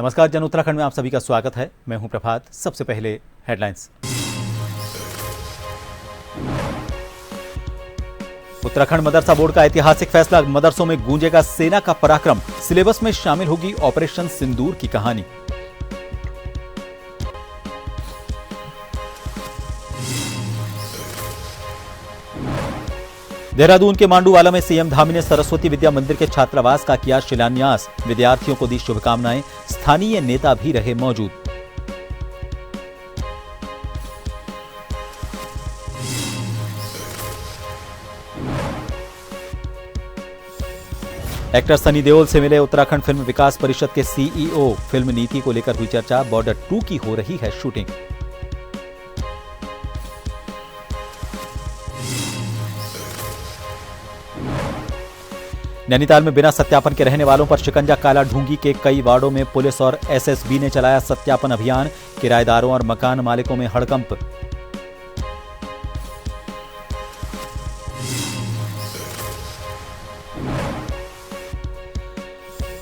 नमस्कार, जन उत्तराखंड में आप सभी का स्वागत है। मैं हूं प्रभात। सबसे पहले हेडलाइंस। उत्तराखंड मदरसा बोर्ड का ऐतिहासिक फैसला, मदरसों में गूंजेगा सेना का पराक्रम। सिलेबस में शामिल होगी ऑपरेशन सिंदूर की कहानी। देहरादून के मांडूवाला में सीएम धामी ने सरस्वती विद्या मंदिर के छात्रावास का किया शिलान्यास। विद्यार्थियों को दी शुभकामनाएं। स्थानीय नेता भी रहे मौजूद। एक्टर सनी देओल से मिले उत्तराखंड फिल्म विकास परिषद के सीईओ। फिल्म नीति को लेकर हुई चर्चा। बॉर्डर 2 की हो रही है शूटिंग। नैनीताल में बिना सत्यापन के रहने वालों पर शिकंजा। काला ढूंगी के कई वार्डों में पुलिस और एसएसबी ने चलाया सत्यापन अभियान। किराएदारों और मकान मालिकों में हड़कंप।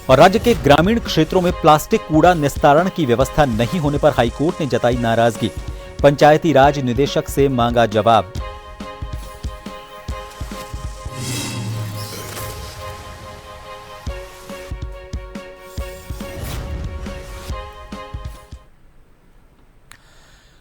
और राज्य के ग्रामीण क्षेत्रों में प्लास्टिक कूड़ा निस्तारण की व्यवस्था नहीं होने पर हाईकोर्ट ने जताई नाराजगी। पंचायती राज निदेशक से मांगा जवाब।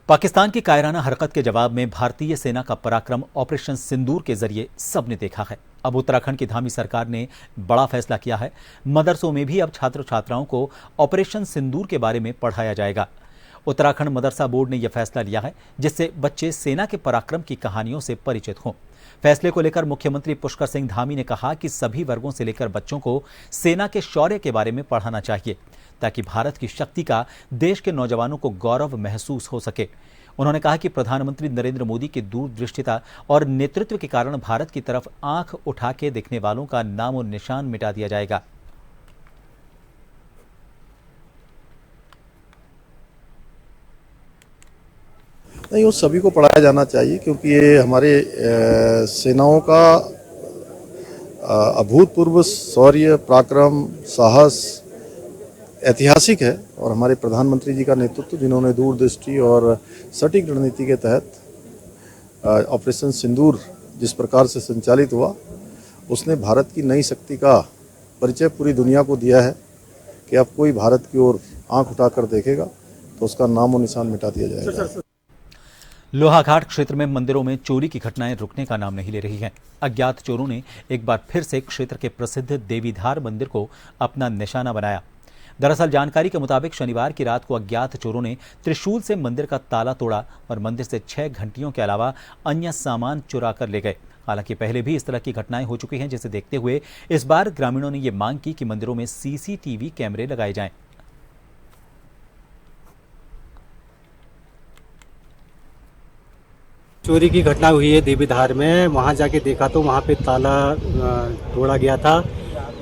पाकिस्तान की कायराना हरकत के जवाब में भारतीय सेना का पराक्रम ऑपरेशन सिंदूर के जरिए सबने देखा है। अब उत्तराखंड की धामी सरकार ने बड़ा फैसला किया है। मदरसों में भी अब छात्र छात्राओं को ऑपरेशन सिंदूर के बारे में पढ़ाया जाएगा। उत्तराखंड मदरसा बोर्ड ने यह फैसला लिया है जिससे बच्चे सेना के पराक्रम की कहानियों से परिचित हों। फैसले को लेकर मुख्यमंत्री पुष्कर सिंह धामी ने कहा कि सभी वर्गों से लेकर बच्चों को सेना के शौर्य के बारे में पढ़ाना चाहिए ताकि भारत की शक्ति का देश के नौजवानों को गौरव महसूस हो सके। उन्होंने कहा कि प्रधानमंत्री नरेंद्र मोदी की दूरदृष्टिता और नेतृत्व के कारण भारत की तरफ आंख उठा के देखने वालों का नाम और निशान मिटा दिया जाएगा। नहीं, वो सभी को पढ़ाया जाना चाहिए क्योंकि ये हमारे सेनाओं का अभूतपूर्व शौर्य, पराक्रम, साहस ऐतिहासिक है। और हमारे प्रधानमंत्री जी का नेतृत्व, जिन्होंने दूरदृष्टि और सटीक रणनीति के तहत ऑपरेशन सिंदूर जिस प्रकार से संचालित हुआ, उसने भारत की नई शक्ति का परिचय पूरी दुनिया को दिया है कि अब कोई भारत की ओर आंख उठाकर देखेगा तो उसका नाम और निशान मिटा दिया जाएगा। लोहाघाट क्षेत्र में मंदिरों में चोरी की घटनाएं रुकने का नाम नहीं ले रही हैं। अज्ञात चोरों ने एक बार फिर से क्षेत्र के प्रसिद्ध देवीधार मंदिर को अपना निशाना बनाया। दरअसल जानकारी के मुताबिक शनिवार की रात को अज्ञात चोरों ने त्रिशूल से मंदिर का ताला तोड़ा और मंदिर से 6 घंटियों के अलावा अन्य सामान चुरा कर ले गए। हालांकि पहले भी इस तरह की घटनाएं हो चुकी हैं, जिसे देखते हुए इस बार ग्रामीणों ने यह मांग की कि मंदिरों में सीसीटीवी कैमरे लगाए जाएं। चोरी की घटना हुई है देवीधार में। वहां जाके देखा तो वहां पे ताला तोड़ा गया था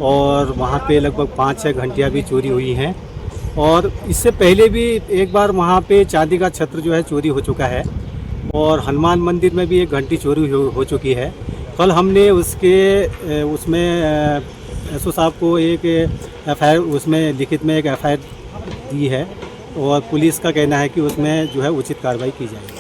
और वहाँ पे लगभग 5-6 घंटियाँ भी चोरी हुई हैं। और इससे पहले भी एक बार वहाँ पे चांदी का छत्र जो है चोरी हो चुका है और हनुमान मंदिर में भी एक घंटी चोरी हो चुकी है। कल हमने उसमें एसओ साहब को एक एफआईआर, उसमें लिखित में एक एफआईआर दी है और पुलिस का कहना है कि उसमें जो है उचित कार्रवाई की जाएगी।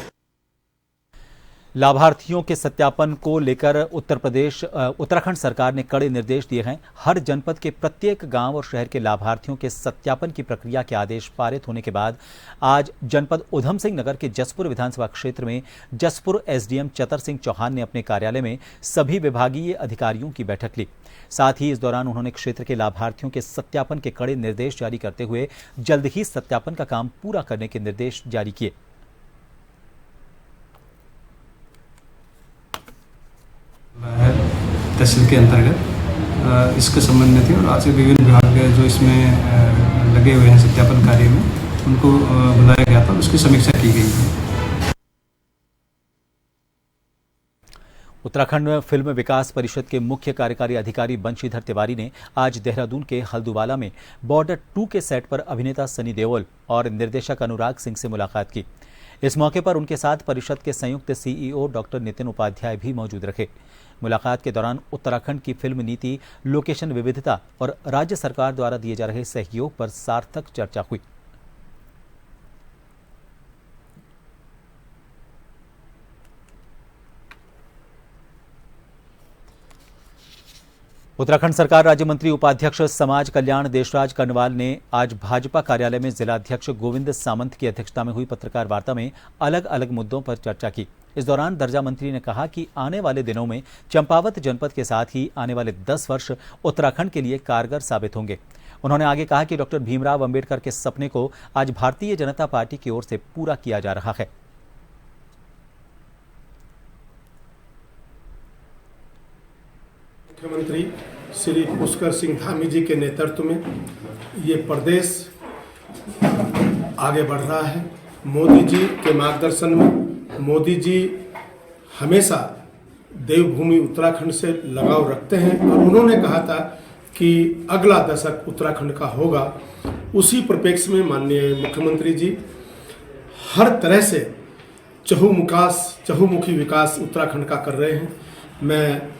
लाभार्थियों के सत्यापन को लेकर उत्तराखंड सरकार ने कड़े निर्देश दिए हैं। हर जनपद के प्रत्येक गांव और शहर के लाभार्थियों के सत्यापन की प्रक्रिया के आदेश पारित होने के बाद आज जनपद उधम सिंह नगर के जसपुर विधानसभा क्षेत्र में जसपुर एसडीएम चतर सिंह चौहान ने अपने कार्यालय में सभी विभागीय अधिकारियों की बैठक ली। साथ ही इस दौरान उन्होंने क्षेत्र के लाभार्थियों के सत्यापन के कड़े निर्देश जारी करते हुए जल्द ही सत्यापन का काम पूरा करने के निर्देश जारी किए। तहसील के अंतर्गत इसके संबंध में थी और आज विभिन्न विभाग जो इसमें लगे हुए हैं सत्यापन कार्य में, उनको बुलाया गया था, उसकी समीक्षा की गई है। उत्तराखंड फिल्म विकास परिषद के मुख्य कार्यकारी अधिकारी बंशीधर तिवारी ने आज देहरादून के हल्दुवाला में बॉर्डर 2 के सेट पर अभिनेता सनी देओल और निर्देशक अनुराग सिंह से मुलाकात की। इस मौके पर उनके साथ परिषद के संयुक्त सीईओ डॉक्टर नितिन उपाध्याय भी मौजूद रहे। मुलाकात के दौरान उत्तराखंड की फिल्म नीति, लोकेशन विविधता और राज्य सरकार द्वारा दिए जा रहे सहयोग पर सार्थक चर्चा हुई। उत्तराखंड सरकार राज्य मंत्री उपाध्यक्ष समाज कल्याण देशराज कर्नवाल ने आज भाजपा कार्यालय में जिलाध्यक्ष गोविंद सामंत की अध्यक्षता में हुई पत्रकार वार्ता में अलग अलग मुद्दों पर चर्चा की। इस दौरान दर्जा मंत्री ने कहा कि आने वाले दिनों में चंपावत जनपद के साथ ही आने वाले 10 वर्ष उत्तराखंड के लिए कारगर साबित होंगे। उन्होंने आगे कहा कि डॉक्टर भीमराव अंबेडकर के सपने को आज भारतीय जनता पार्टी की ओर से पूरा किया जा रहा है। मुख्यमंत्री श्री पुष्कर सिंह धामी जी के नेतृत्व में ये प्रदेश आगे बढ़ रहा है। मोदी जी के मार्गदर्शन में मोदी जी हमेशा देवभूमि उत्तराखंड से लगाव रखते हैं और उन्होंने कहा था कि अगला दशक उत्तराखंड का होगा। उसी परिप्रेक्ष्य में माननीय मुख्यमंत्री जी हर तरह से चहुमुखी विकास उत्तराखंड का कर रहे हैं। मैं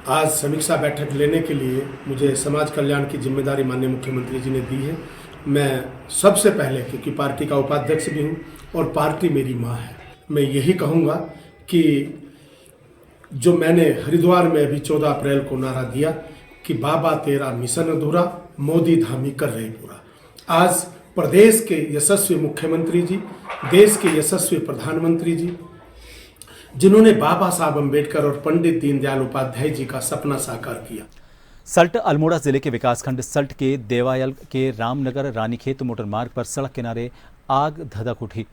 आज समीक्षा बैठक लेने के लिए मुझे समाज कल्याण की जिम्मेदारी माननीय मुख्यमंत्री जी ने दी है। मैं सबसे पहले, क्योंकि पार्टी का उपाध्यक्ष भी हूँ और पार्टी मेरी माँ है, मैं यही कहूँगा कि जो मैंने हरिद्वार में अभी 14 अप्रैल को नारा दिया कि बाबा तेरा मिशन अधूरा, मोदी धामी कर रहे पूरा। आज प्रदेश के यशस्वी मुख्यमंत्री जी, देश के यशस्वी प्रधानमंत्री जी, जिन्होंने बाबा साहब अम्बेडकर और पंडित दीनदयाल उपाध्याय जी का सपना साकार किया। सल्ट अल्मोड़ा जिले के विकासखंड सल्ट के देवायल के रामनगर रानीखेत मोटर मार्ग पर सड़क किनारे आग धधक उठी।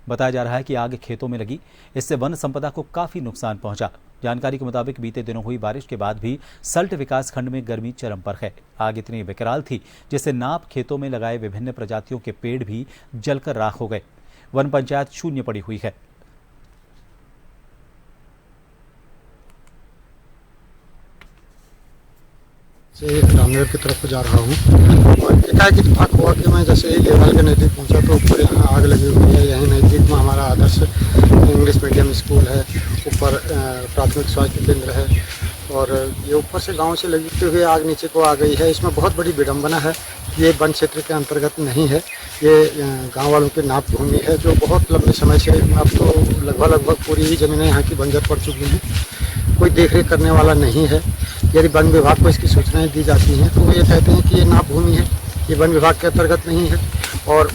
बताया जा रहा है कि आग खेतों में लगी, इससे वन संपदा को काफी नुकसान पहुंचा। जानकारी के मुताबिक बीते दिनों हुई बारिश के बाद भी सल्ट विकासखंड में गर्मी चरम पर है। आग इतनी विकराल थी जिससे नाप खेतों में लगाए विभिन्न प्रजातियों के पेड़ भी जलकर राख हो गए। वन पंचायत शून्य पड़ी हुई है। से रामनगर की तरफ जा रहा हूँ और एकाएक इत्तेफाक हुआ कि मैं जैसे ही लेवल के नज़दीक पहुँचा तो ऊपर यहाँ आग लगी हुई है। यहीं नज़दीक में हमारा आदर्श इंग्लिश मीडियम स्कूल है, ऊपर प्राथमिक स्वास्थ्य केंद्र है और ये ऊपर से गांव से लगते हुए आग नीचे को आ गई है। इसमें बहुत बड़ी विडंबना है। ये वन क्षेत्र के अंतर्गत नहीं है, ये गाँव वालों की नाप भूमि है जो बहुत लंबे समय से, अब तो लगभग पूरी ही ज़मीनें यहाँ की बंजर पड़ चुकी हैं। कोई देखरेख करने वाला नहीं है। यदि वन विभाग को इसकी सूचनाएं दी जाती हैं तो वो ये कहते हैं कि ये नाप भूमि है, ये वन विभाग के अंतर्गत नहीं है और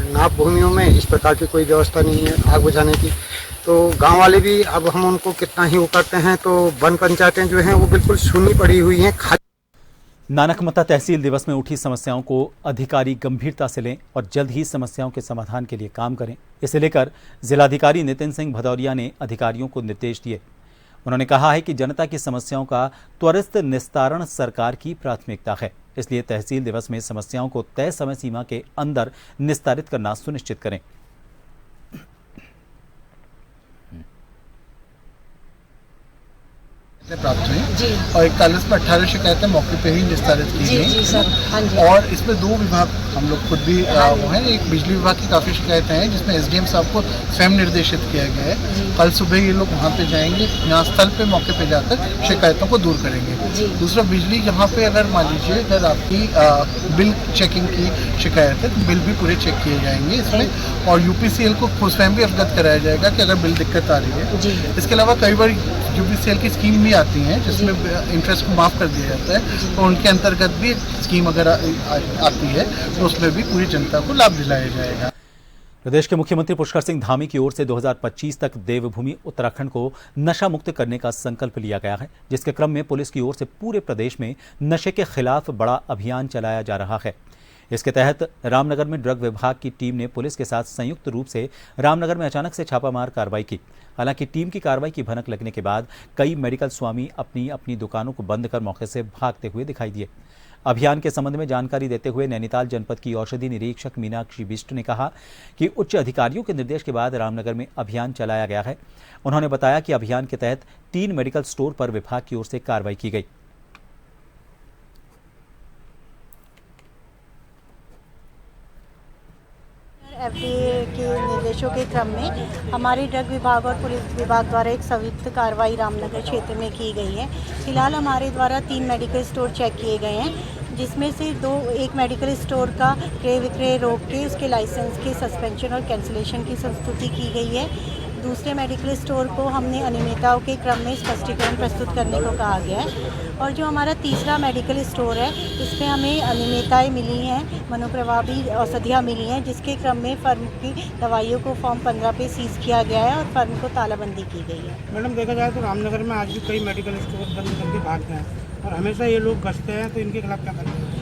नाप भूमियों में इस प्रकार की कोई व्यवस्था नहीं है आग बुझाने की। तो गांव वाले भी, अब हम उनको कितना ही वो करते हैं तो वन पंचायतें जो हैं वो बिल्कुल शून्य पड़ी हुई हैं। नानकमता तहसील दिवस में उठी समस्याओं को अधिकारी गंभीरता से लें और जल्द ही समस्याओं के समाधान के लिए काम करें। इसे लेकर जिलाधिकारी नितिन सिंह भदौरिया ने अधिकारियों को निर्देश दिए। उन्होंने कहा है कि जनता की समस्याओं का त्वरित निस्तारण सरकार की प्राथमिकता है, इसलिए तहसील दिवस में समस्याओं को तय समय सीमा के अंदर निस्तारित करना सुनिश्चित करें। प्राप्त हुई और 41 में 18 शिकायतें मौके पे ही निस्तारित की गई और इसमें 2 विभाग हम लोग खुद भी वो हैं। एक बिजली विभाग की काफ़ी शिकायतें हैं जिसमें एसडीएम साहब को स्वयं निर्देशित किया गया है। कल सुबह ये लोग वहाँ पे जाएंगे, यहाँ स्थल पे मौके पे जाकर शिकायतों को दूर करेंगे। दूसरा, बिजली जहाँ पे अगर मान लीजिए अगर आपकी बिल चेकिंग की शिकायत है तो बिल भी पूरे चेक किए जाएंगे इसमें और यूपीसीएल को स्वयं भी अवगत कराया जाएगा कि अगर बिल दिक्कत आ रही है। इसके अलावा कई बार यूपीसीएल की स्कीम भी आती हैं जिसमें इंटरेस्ट को माफ़ कर दिया जाता है, तो उनके अंतर्गत भी स्कीम अगर आती है तो उसमें भी पूरी जनता को लाभ दिलाया जाएगा। प्रदेश के मुख्यमंत्री पुष्कर सिंह धामी की ओर से 2025 तक देवभूमि उत्तराखंड को नशा मुक्त करने का संकल्प लिया गया है, जिसके क्रम में पुलिस की ओर से पूरे प्रदेश में नशे के खिलाफ बड़ा अभियान चलाया जा रहा है। इसके तहत रामनगर में ड्रग विभाग की टीम ने पुलिस के साथ संयुक्त रूप से रामनगर में अचानक से छापामार कार्रवाई की। हालांकि टीम की कार्रवाई की भनक लगने के बाद कई मेडिकल स्वामी अपनी अपनी दुकानों को बंद कर मौके से भागते हुए दिखाई दिए। अभियान के संबंध में जानकारी देते हुए नैनीताल जनपद की औषधि निरीक्षक मीनाक्षी बिष्ट ने कहा कि उच्च अधिकारियों के निर्देश के बाद रामनगर में अभियान चलाया गया है। उन्होंने बताया कि अभियान के तहत 3 मेडिकल स्टोर पर विभाग की ओर से कार्रवाई की गई। एफडीए के निर्देशों के क्रम में हमारे ड्रग विभाग और पुलिस विभाग द्वारा एक संयुक्त कार्रवाई रामनगर क्षेत्र में की गई है। फिलहाल हमारे द्वारा 3 मेडिकल स्टोर चेक किए गए हैं, जिसमें से एक मेडिकल स्टोर का क्रय विक्रय रोक के उसके लाइसेंस के सस्पेंशन और कैंसिलेशन की संस्तुति की गई है। दूसरे मेडिकल स्टोर को हमने अनियमितताओं के क्रम में स्पष्टीकरण प्रस्तुत करने को कहा गया है। और जो हमारा तीसरा मेडिकल स्टोर है, इसमें हमें अनियमितताएं मिली हैं, मनोप्रभावी औषधियाँ मिली हैं, जिसके क्रम में फर्म की दवाइयों को फॉर्म 15 पे सीज किया गया है और फर्म को तालाबंदी की गई है। मैडम, देखा जाए तो रामनगर में आज भी कई मेडिकल स्टोर बंद करके भागते हैं और हमेशा ये लोग गश्ते हैं, तो इनके खिलाफ क्या करेंगे?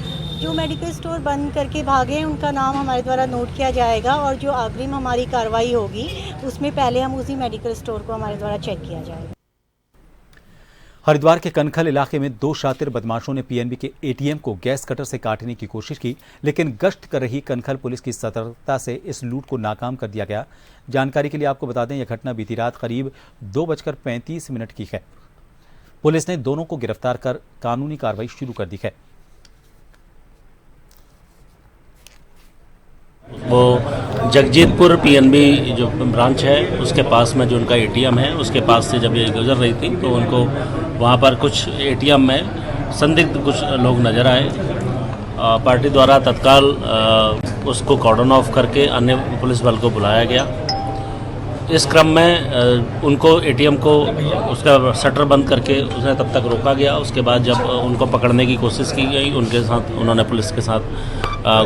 जो मेडिकल स्टोर बंद करके भागे हैं उनका नाम हमारे द्वारा नोट किया जाएगा और जो अग्रिम हमारी कार्रवाई होगी उसमें पहले हम उसी मेडिकल स्टोर को हमारे द्वारा चेक किया जाएगा। हरिद्वार के कनखल इलाके में 2 शातिर बदमाशों ने पीएनबी के एटीएम को गैस कटर से काटने की कोशिश की, लेकिन गश्त कर रही कनखल पुलिस की सतर्कता से इस लूट को नाकाम कर दिया गया। जानकारी के लिए आपको बता दें, यह घटना बीती रात करीब 2:35 की है। पुलिस ने दोनों को गिरफ्तार कर कानूनी कार्रवाई शुरू कर दी है। वो जगजीतपुर पीएनबी जो ब्रांच है उसके पास में जो उनका एटीएम है, उसके पास से जब ये गुजर रही थी तो उनको वहाँ पर कुछ एटीएम में संदिग्ध कुछ लोग नज़र आए। पार्टी द्वारा तत्काल उसको कॉर्डन ऑफ करके अन्य पुलिस बल को बुलाया गया। इस क्रम में उनको एटीएम को उसका शटर बंद करके उसे तब तक रोका गया। उसके बाद जब उनको पकड़ने की कोशिश की गई, उनके साथ उन्होंने पुलिस के साथ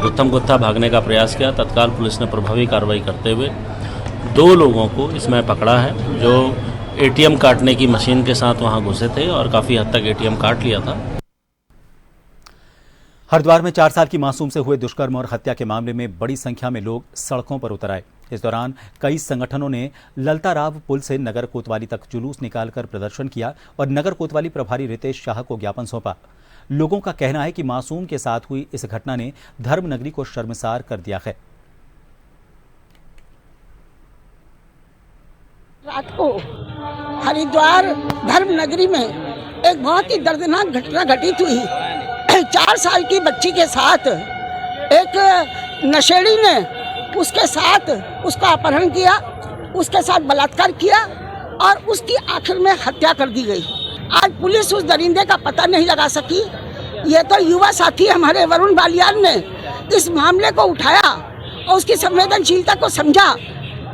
गुत्थम गुत्था भागने का प्रयास किया। तत्काल पुलिस ने प्रभावी कार्रवाई करते हुए 2 लोगों को इसमें पकड़ा है, जो एटीएम काटने की मशीन के साथ वहां घुसे थे और काफ़ी हद तक एटीएम काट लिया था। हरिद्वार में 4 साल की मासूम से हुए दुष्कर्म और हत्या के मामले में बड़ी संख्या में लोग सड़कों पर उतर आए। इस दौरान कई संगठनों ने ललता राव पुल से नगर कोतवाली तक जुलूस निकालकर प्रदर्शन किया और नगर कोतवाली प्रभारी रितेश शाह को ज्ञापन सौंपा। लोगों का कहना है कि मासूम के साथ हुई इस घटना ने धर्मनगरी को शर्मसार कर दिया है। रात को हरिद्वार धर्मनगरी में एक बहुत ही दर्दनाक घटना घटित हुई। 4 साल की बच्ची के साथ एक नशेड़ी ने उसके साथ उसका अपहरण किया, उसके साथ बलात्कार किया और उसकी आखिर में हत्या कर दी गई। आज पुलिस उस दरिंदे का पता नहीं लगा सकी। ये तो युवा साथी हमारे वरुण बालियान ने इस मामले को उठाया और उसकी संवेदनशीलता को समझा,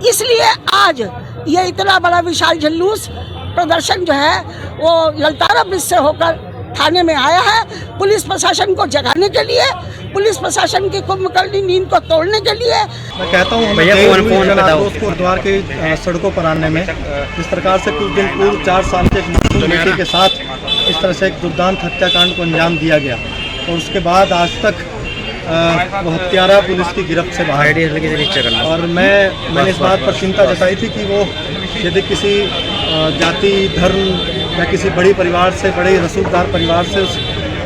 इसलिए आज ये इतना बड़ा विशाल जुलूस प्रदर्शन जो है वो ललतारा ब्रिज से होकर थाने में आया है। पुलिस प्रशासन को जगाने के लिए, पुलिस प्रशासन की कुंभकर्णी नींद को तोड़ने के लिए। मैं कहता हूँ उसको हरिद्वार की सड़कों पर आने में जिस प्रकार से कुछ दिन पूर्व 4 साल के एक मासूम बेटी के साथ इस तरह से एक दुर्दांत हत्याकांड को अंजाम दिया गया और उसके बाद आज तक वो हत्यारा पुलिस की गिरफ्त से बाहर। और मैंने इस बात पर चिंता जताई थी कि वो यदि किसी जाति, धर्म या किसी बड़ी परिवार से, बड़े रसूखदार परिवार से उस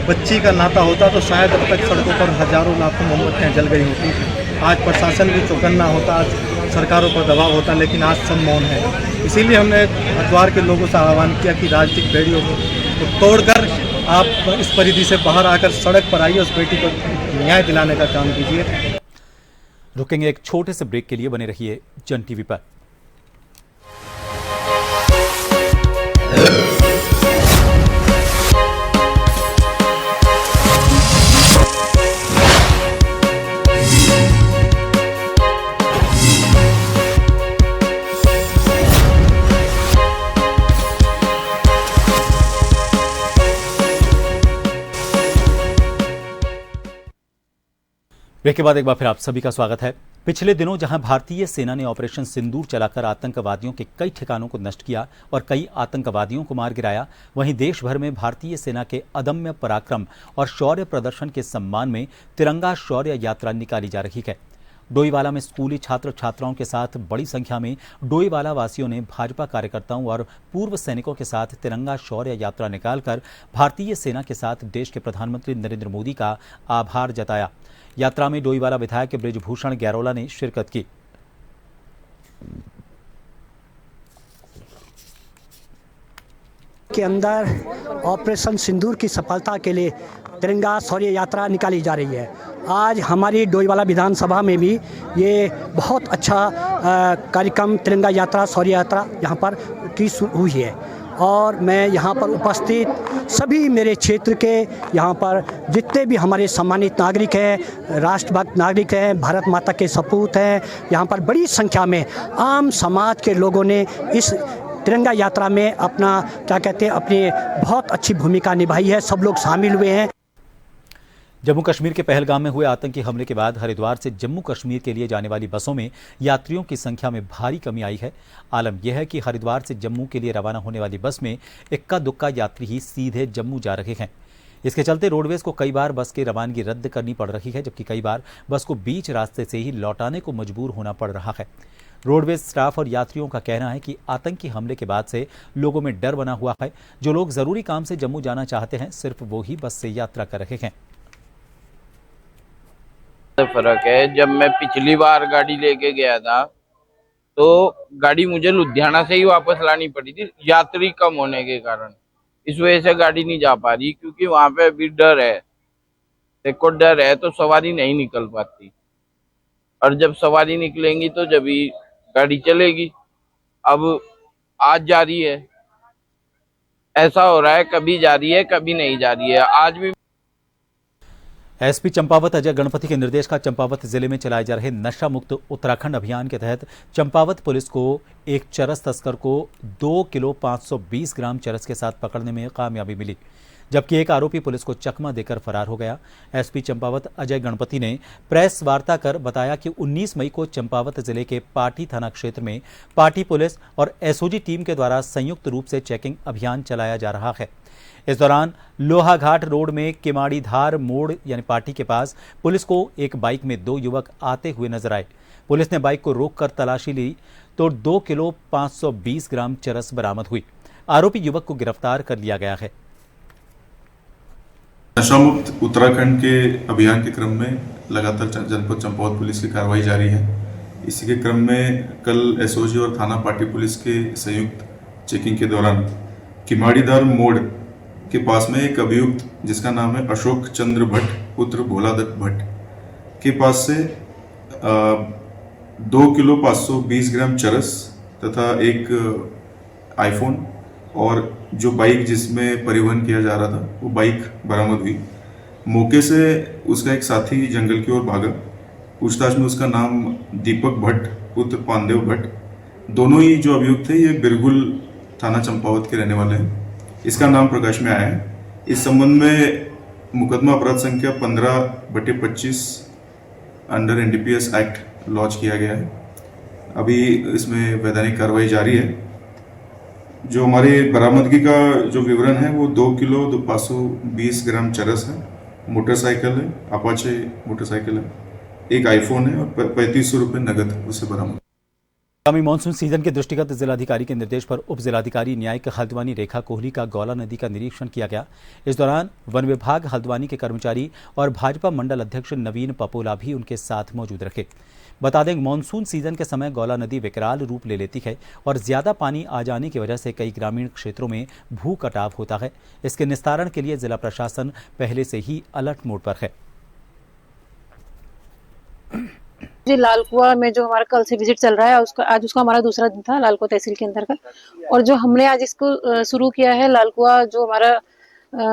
बच्ची का नाता होता तो शायद अब तक सड़कों पर हजारों लाखों मोमबत्तियाँ जल गई होती। आज प्रशासन भी चौकन्ना होता, आज सरकारों पर दबाव होता, लेकिन आज सब मौन है। इसीलिए हमने हरिद्वार के लोगों से आह्वान किया कि राजनीतिक बेड़ियों को तोड़कर आप इस परिधि से बाहर आकर सड़क पर आइए, उस बेटी को न्याय दिलाने का काम कीजिए। रुकेंगे एक छोटे से ब्रेक के लिए, बने रहिए जन टीवी पर। ब्रेक के बाद एक बार फिर आप सभी का स्वागत है। पिछले दिनों जहां भारतीय सेना ने ऑपरेशन सिंदूर चलाकर आतंकवादियों के कई ठिकानों को नष्ट किया और कई आतंकवादियों को मार गिराया, वहीं देश भर में भारतीय सेना के अदम्य पराक्रम और शौर्य प्रदर्शन के सम्मान में तिरंगा शौर्य यात्रा निकाली जा रही है। डोईवाला में स्कूली छात्र छात्राओं के साथ बड़ी संख्या में डोईवाला वासियों ने भाजपा कार्यकर्ताओं और पूर्व सैनिकों के साथ तिरंगा शौर्य यात्रा निकालकर भारतीय सेना के साथ देश के प्रधानमंत्री नरेंद्र मोदी का आभार जताया। यात्रा में डोईवाला विधायक बृजभूषण गैरोला ने शिरकत की। के अंदर ऑपरेशन सिंदूर की सफलता के लिए तिरंगा शौर्य यात्रा निकाली जा रही है। आज हमारी डोईवाला विधानसभा में भी ये बहुत अच्छा कार्यक्रम तिरंगा यात्रा शौर्य यात्रा यहाँ पर की हुई है। और मैं यहाँ पर उपस्थित सभी मेरे क्षेत्र के यहाँ पर जितने भी हमारे सम्मानित नागरिक हैं, राष्ट्रभक्त नागरिक हैं, भारत माता के सपूत हैं, यहाँ पर बड़ी संख्या में आम समाज के लोगों ने इस तिरंगा यात्रा में अपना क्या कहते हैं अपनी बहुत अच्छी भूमिका निभाई है। सब लोग शामिल हुए हैं। जम्मू कश्मीर के पहलगाम में हुए आतंकी हमले के बाद हरिद्वार से जम्मू कश्मीर के लिए जाने वाली बसों में यात्रियों की संख्या में भारी कमी आई है। आलम यह है कि हरिद्वार से जम्मू के लिए रवाना होने वाली बस में इक्का दुक्का यात्री ही सीधे जम्मू जा रहे हैं। इसके चलते रोडवेज को कई बार बस की रवानगी रद्द करनी पड़ रही है, जबकि कई बार बस को बीच रास्ते से ही लौटाने को मजबूर होना पड़ रहा है। रोडवेज स्टाफ और यात्रियों का कहना है कि आतंकी हमले के बाद से लोगों में डर बना हुआ है। जो लोग जरूरी काम से जम्मू जाना चाहते हैं, सिर्फ वो ही बस से यात्रा कर रहे हैं। फर्क है, जब मैं पिछली बार गाड़ी लेके गया था तो गाड़ी मुझे लुधियाना से ही वापस लानी पड़ी थी, यात्री कम होने के कारण। इस वजह से गाड़ी नहीं जा पा रही, क्योंकि वहां पे अभी डर है। देखो डर है तो सवारी नहीं निकल पाती, और जब सवारी निकलेंगी तो जब ही गाड़ी चलेगी। अब आज जा रही है, ऐसा हो रहा है कभी जा रही है कभी नहीं जा रही है। आज भी एसपी चंपावत अजय गणपति के निर्देश का चंपावत जिले में चलाए जा रहे नशा मुक्त उत्तराखंड अभियान के तहत चंपावत पुलिस को एक चरस तस्कर को 2 किलो 520 ग्राम चरस के साथ पकड़ने में कामयाबी मिली, जबकि एक आरोपी पुलिस को चकमा देकर फरार हो गया। एसपी चंपावत अजय गणपति ने प्रेस वार्ता कर बताया कि 19 मई को चंपावत जिले के पाटी थाना क्षेत्र में पाटी पुलिस और एसओजी टीम के द्वारा संयुक्त रूप से चेकिंग अभियान चलाया जा रहा है। इस दौरान लोहाघाट रोड में किमाड़ी धार मोड़ यानी पाटी के पास पुलिस को एक बाइक में 2 युवक आते हुए नजर आए। पुलिस ने बाइक को रोककर तलाशी ली तो 2 किलो 520 ग्राम चरस बरामद हुई। आरोपी युवक को गिरफ्तार कर लिया गया है। नशा मुक्त उत्तराखंड के अभियान के क्रम में लगातार जनपद चंपावत पुलिस की कार्रवाई जारी है। इसी के क्रम में कल एसओजी और थाना पाटी पुलिस के संयुक्त चेकिंग के दौरान किमाड़ीदार मोड़ के पास में एक अभियुक्त जिसका नाम है अशोक चंद्र भट्ट पुत्र भोलादत्त भट्ट के पास से 2 किलो 520 ग्राम चरस तथा एक आईफोन और जो बाइक जिसमें परिवहन किया जा रहा था वो बाइक बरामद हुई। मौके से उसका एक साथी जंगल की ओर भागा। पूछताछ में उसका नाम दीपक भट्ट पुत्र पांडेव भट्ट, दोनों ही जो अभियुक्त थे ये बिरगुल थाना चंपावत के रहने वाले हैं। इसका नाम प्रकाश में आया है। इस संबंध में मुकदमा अपराध संख्या 15/25 अंडर एनडीपीएस एक्ट लॉन्च किया गया है। अभी इसमें वैधानिक कार्रवाई जारी है। जो हमारी बरामदगी का जो विवरण है वो 2 किलो 520 ग्राम चरस है, मोटरसाइकिल है, अपाचे मोटरसाइकिल है, एक आईफोन है और 3500 रुपये नगद उसे बरामद। आगामी मानसून सीजन के दृष्टिगत जिलाधिकारी के निर्देश पर उप जिलाधिकारी न्यायिक हल्द्वानी रेखा कोहली का गौला नदी का निरीक्षण किया गया। इस दौरान वन विभाग हल्द्वानी के कर्मचारी और भाजपा मंडल अध्यक्ष नवीन पपोला भी उनके साथ मौजूद रखे। बता दें, मानसून सीजन के समय गौला नदी विकराल रूप ले लेती है और ज्यादा पानी आ जाने की वजह से कई ग्रामीण क्षेत्रों में भू कटाव होता है। इसके निस्तारण के लिए जिला प्रशासन पहले से ही अलर्ट मोड पर है। जी, लालकुआ में जो हमारा कल से विजिट चल रहा है आज उसका हमारा दूसरा दिन था लालकुआ तहसील के अंतर्गत। और जो हमने आज इसको शुरू किया है लालकुआ जो हमारा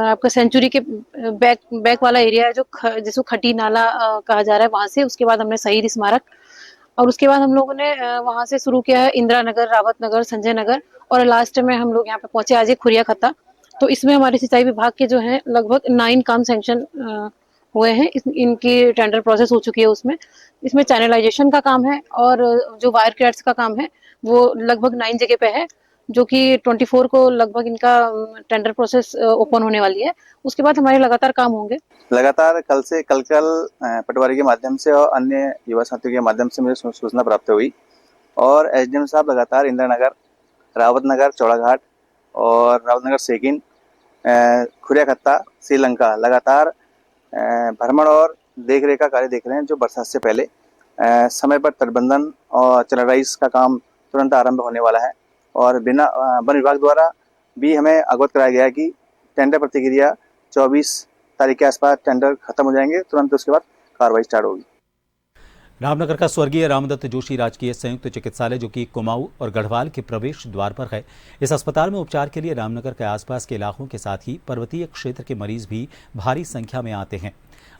आपका सेंचुरी के बैक वाला एरिया है जो जिसको खटी नाला कहा जा रहा है, वहां से उसके बाद हमने शहीद स्मारक और उसके बाद हम लोगों ने वहां से शुरू किया है इंदिरा नगर, रावत नगर, संजय नगर और लास्ट में हम लोग यहाँ पे पहुंचे आज खुरिया खत्ता। तो इसमें हमारे सिंचाई विभाग के जो है लगभग 9 काम सैंक्शन हुए हैं। इनकी टेंडर प्रोसेस हो चुकी है। इसमें चैनलाइजेशन का काम है और जो वायर कैट्स का काम है वो लगभग 9 जगह पे है, जो कि 24 को लगभग इनका टेंडर प्रोसेस ओपन होने वाली है। उसके बाद हमारे लगातार काम होंगे। लगातार कल पटवारी के माध्यम से और अन्य युवा साथियों के माध्यम से मुझे सूचना प्राप्त हुई और एसडीएम साहब लगातार इंदिरा नगर, रावत नगर, चौड़ाघाट और रावत नगर सेकिन, खुरिया खत्ता, श्रीलंका लगातार भ्रमण और देखरेख का कार्य देख रहे हैं। जो बरसात से पहले समय पर तटबंधन और चैनलाइज का काम तुरंत आरंभ होने वाला है और बिना वन विभाग द्वारा भी हमें अवगत कराया गया है कि टेंडर प्रतिक्रिया 24 तारीख के आसपास टेंडर खत्म हो जाएंगे, तुरंत उसके बाद कार्रवाई स्टार्ट होगी। रामनगर का स्वर्गीय रामदत्त जोशी राजकीय संयुक्त चिकित्सालय, जो कि कुमाऊं और गढ़वाल के प्रवेश द्वार पर है, इस अस्पताल में उपचार के लिए रामनगर के आसपास के इलाकों के साथ ही पर्वतीय क्षेत्र के मरीज भी भारी संख्या में आते हैं।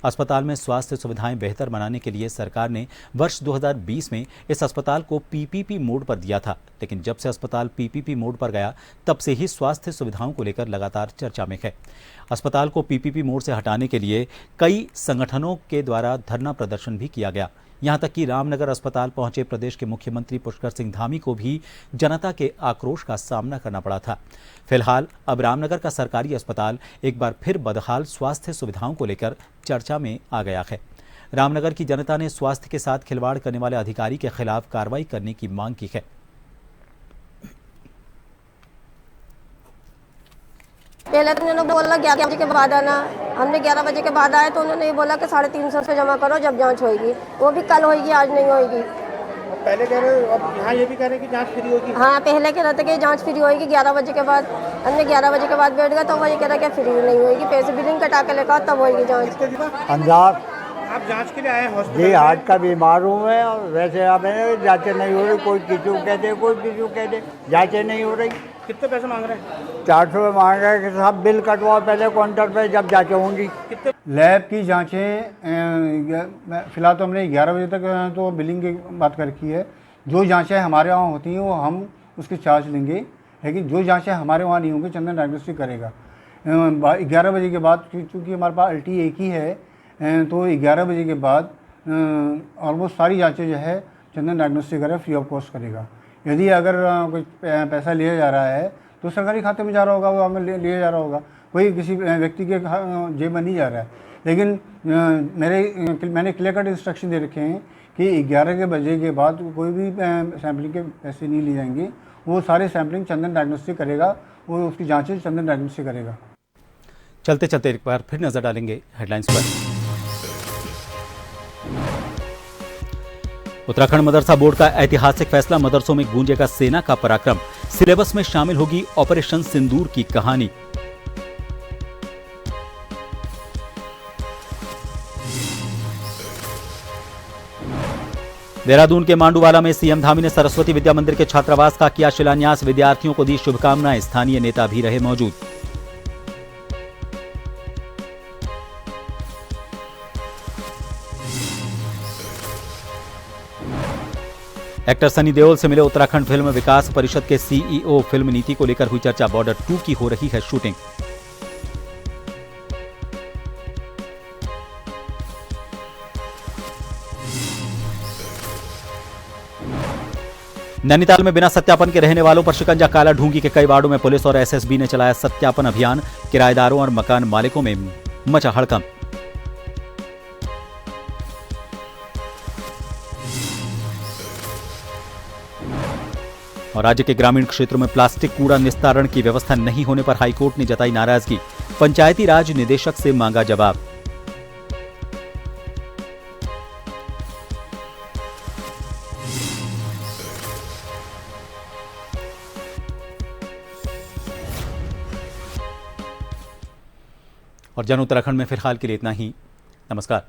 अस्पताल में स्वास्थ्य सुविधाएं बेहतर बनाने के लिए सरकार ने वर्ष 2020 में इस अस्पताल को पीपीपी मोड पर दिया था, लेकिन जब से अस्पताल पीपीपी मोड पर गया तब से ही स्वास्थ्य सुविधाओं को लेकर लगातार चर्चा में है। अस्पताल को पीपीपी मोड से हटाने के लिए कई संगठनों के द्वारा धरना प्रदर्शन भी किया गया। यहां तक कि रामनगर अस्पताल पहुंचे प्रदेश के मुख्यमंत्री पुष्कर सिंह धामी को भी जनता के आक्रोश का सामना करना पड़ा था। फिलहाल अब रामनगर का सरकारी अस्पताल एक बार फिर बदहाल स्वास्थ्य सुविधाओं को लेकर चर्चा में आ गया है। रामनगर की जनता ने स्वास्थ्य के साथ खिलवाड़ करने वाले अधिकारी के खिलाफ कार्रवाई करने की मांग की है। पहले तो उन्होंने बोला 11 बजे के बाद आना, हमने 11 बजे के बाद आए तो उन्होंने ये बोला कि 350 रुपये जमा करो जब जांच होगी। वो भी कल होगी, आज नहीं होगी। पहले कह रहे अब यहाँ ये भी कह रहे कि जांच फ्री होगी। हाँ, पहले कह रहे थे कि जांच फ्री होगी 11 बजे के बाद। हमने 11 बजे के बाद बैठ गया तो वो ये कह रहा कि फ्री नहीं होगी, पैसे बिलिंग कटा के लेकर तब होगी जाँच। अंजार आप जांच के लिए आए हॉस्पिटल? जी, हार्ट का बीमार हूँ मैं, और वैसे अब जांचें नहीं हो रही। कोई किसी कहते, कोई किसी कहते, जांचें नहीं हो रही। कितने पैसे मांग रहे हैं? 400 मांग रहे हैं कि साहब बिल कटवाओ पहले काउंटर पे, जब जांचें होंगी। लैब की जांचें फिलहाल तो हमने 11 बजे तक तो बिलिंग की बात कर की है। जो जांचें हमारे वहाँ होती हैं वो हम उसके चार्ज लेंगे, लेकिन जो जांचें हमारे वहाँ नहीं होंगी चंदन डायग्नोस्टिक करेगा। 11 बजे के बाद, क्योंकि हमारे पास अल्टी एक ही है, तो 11 बजे के बाद ऑलमोस्ट सारी जांचें जो है चंदन डायग्नोस्टिक करेगा, फ्री ऑफ कॉस्ट करेगा। यदि अगर कोई पैसा लिया जा रहा है तो सरकारी खाते में जा रहा होगा, वो हमें लिया जा रहा होगा, कोई किसी व्यक्ति के जेब में नहीं जा रहा है। लेकिन मैंने क्लियर कट इंस्ट्रक्शन दे रखे हैं कि 11 बजे के बाद कोई भी सैम्पलिंग के पैसे नहीं लिए जाएंगे। वो सारे सैम्पलिंग चंदन डायग्नोस्टिक करेगा, वो उसकी जाँचें चंदन डायग्नोस्टिक करेगा। चलते चलते एक बार फिर नजर डालेंगे हेडलाइंस पर। उत्तराखंड मदरसा बोर्ड का ऐतिहासिक फैसला, मदरसों में गूंजेगा सेना का पराक्रम। सिलेबस में शामिल होगी ऑपरेशन सिंदूर की कहानी। देहरादून के मांडूवाला में सीएम धामी ने सरस्वती विद्या मंदिर के छात्रावास का किया शिलान्यास, विद्यार्थियों को दी शुभकामनाएं, स्थानीय नेता भी रहे मौजूद। एक्टर सनी देओल से मिले उत्तराखंड फिल्म विकास परिषद के सीईओ। फिल्म नीति को लेकर हुई चर्चा, बॉर्डर 2 की हो रही है शूटिंग। नैनीताल में बिना सत्यापन के रहने वालों पर शिकंजा, काला ढूंगी के कई वार्डों में पुलिस और एसएसबी ने चलाया सत्यापन अभियान। किराएदारों और मकान मालिकों में मचा हड़कंप। और राज्य के ग्रामीण क्षेत्रों में प्लास्टिक कूड़ा निस्तारण की व्यवस्था नहीं होने पर हाईकोर्ट ने जताई नाराजगी, पंचायती राज निदेशक से मांगा जवाब। और जन उत्तराखंड में फिलहाल के लिए इतना ही। नमस्कार।